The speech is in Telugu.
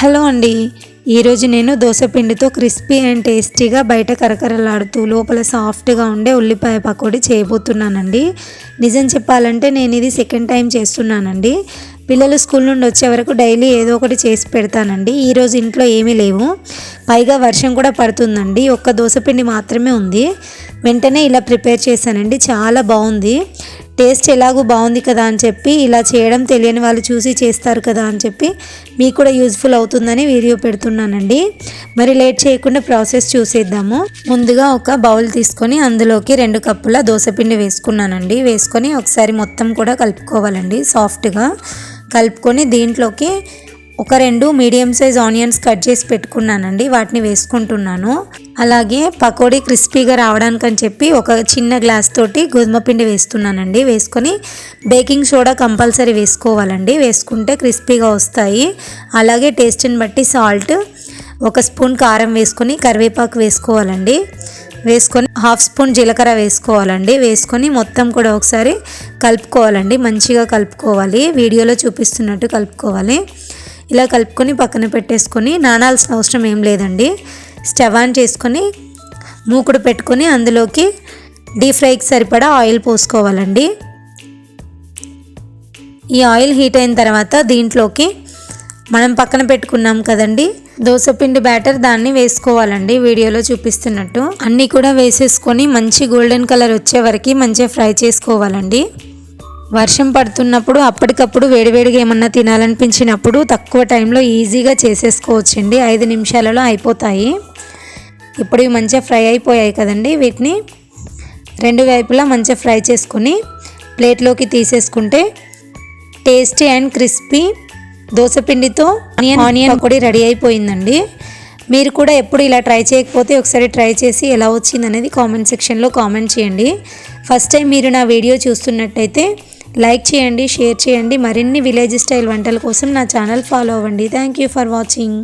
హలో అండి, ఈరోజు నేను దోసపిండితో క్రిస్పీ అండ్ టేస్టీగా బయట కరకరలాడుతూ లోపల సాఫ్ట్గా ఉండే ఉల్లిపాయ పకోడీ చేయబోతున్నానండి. నిజం చెప్పాలంటే నేను ఇది సెకండ్ టైం చేస్తున్నానండి. పిల్లలు స్కూల్ నుండి వచ్చే వరకు డైలీ ఏదో ఒకటి చేసి పెడతానండి. ఈరోజు ఇంట్లో ఏమీ లేవు, పైగా వర్షం కూడా పడుతుందండి. ఒక్క దోసపిండి మాత్రమే ఉంది. వెంటనే ఇలా ప్రిపేర్ చేశానండి. చాలా బాగుంది. టేస్ట్ ఎలాగూ బాగుంది కదా అని చెప్పి ఇలా చేయడం తెలియని వాళ్ళు చూసి చేస్తారు కదా అని చెప్పి మీకు కూడా యూజ్ఫుల్ అవుతుందని వీడియో పెడుతున్నానండి. మరి లేట్ చేయకుండా ప్రాసెస్ చూసేద్దాము. ముందుగా ఒక బౌల్ తీసుకొని అందులోకి 2 కప్పుల దోసపిండి వేసుకున్నానండి. వేసుకొని ఒకసారి మొత్తం కూడా కలుపుకోవాలండి. సాఫ్ట్గా కలుపుకొని దీంట్లోకి ఒక 2 మీడియం సైజ్ ఆనియన్స్ కట్ చేసి పెట్టుకున్నానండి. వాటిని వేసుకుంటున్నాను. అలాగే పకోడీ క్రిస్పీగా రావడానికి అని చెప్పి ఒక చిన్న గ్లాస్ తోటి గోధుమ పిండి వేస్తున్నానండి. వేసుకొని బేకింగ్ సోడా కంపల్సరీ వేసుకోవాలండి. వేసుకుంటే క్రిస్పీగా వస్తాయి. అలాగే టేస్ట్ని బట్టి సాల్ట్, 1 స్పూన్ కారం వేసుకొని కరివేపాకు వేసుకోవాలండి. వేసుకొని 1/2 స్పూన్ జీలకర్ర వేసుకోవాలండి. వేసుకొని మొత్తం కూడా ఒకసారి కలుపుకోవాలండి. మంచిగా కలుపుకోవాలి. వీడియోలో చూపిస్తున్నట్టు కలుపుకోవాలి. ఇలా కలుపుకొని పక్కన పెట్టేసుకొని నానాల్సిన అవసరం ఏం లేదండి. స్టవ్ ఆన్ చేసుకొని మూకుడు పెట్టుకొని అందులోకి డీప్ ఫ్రైకి సరిపడా ఆయిల్ పోసుకోవాలండి. ఈ ఆయిల్ హీట్ అయిన తర్వాత దీంట్లోకి మనం పక్కన పెట్టుకున్నాం కదండి దోసపిండి బ్యాటర్, దాన్ని వేసుకోవాలండి. వీడియోలో చూపిస్తున్నట్టు అన్నీ కూడా వేసేసుకొని మంచి గోల్డెన్ కలర్ వచ్చే వరకు మంచిగా ఫ్రై చేసుకోవాలండి. వర్షం పడుతున్నప్పుడు అప్పటికప్పుడు వేడివేడిగా ఏమన్నా తినాలనిపించినప్పుడు తక్కువ టైంలో ఈజీగా చేసేసుకోవచ్చండి. 5 నిమిషాలలో అయిపోతాయి. ఇప్పుడు ఇవి మంచిగా ఫ్రై అయిపోయాయి కదండి. వీటిని 2 వైపులా మంచిగా ఫ్రై చేసుకొని ప్లేట్లోకి తీసేసుకుంటే టేస్టీ అండ్ క్రిస్పీ దోసపిండితో ఆనియన్ పకోడీ రెడీ అయిపోయిందండి. మీరు కూడా ఎప్పుడు ఇలా ట్రై చేయకపోతే ఒకసారి ట్రై చేసి ఎలా వచ్చింది అనేది కామెంట్ సెక్షన్లో కామెంట్ చేయండి. ఫస్ట్ టైం మీరు నా వీడియో చూస్తున్నట్టయితే లైక్ చేయండి, షేర్ చేయండి. మరిన్ని విలేజ్ స్టైల్ వంటల కోసం నా ఛానల్ ఫాలో అవ్వండి. Thank you for watching.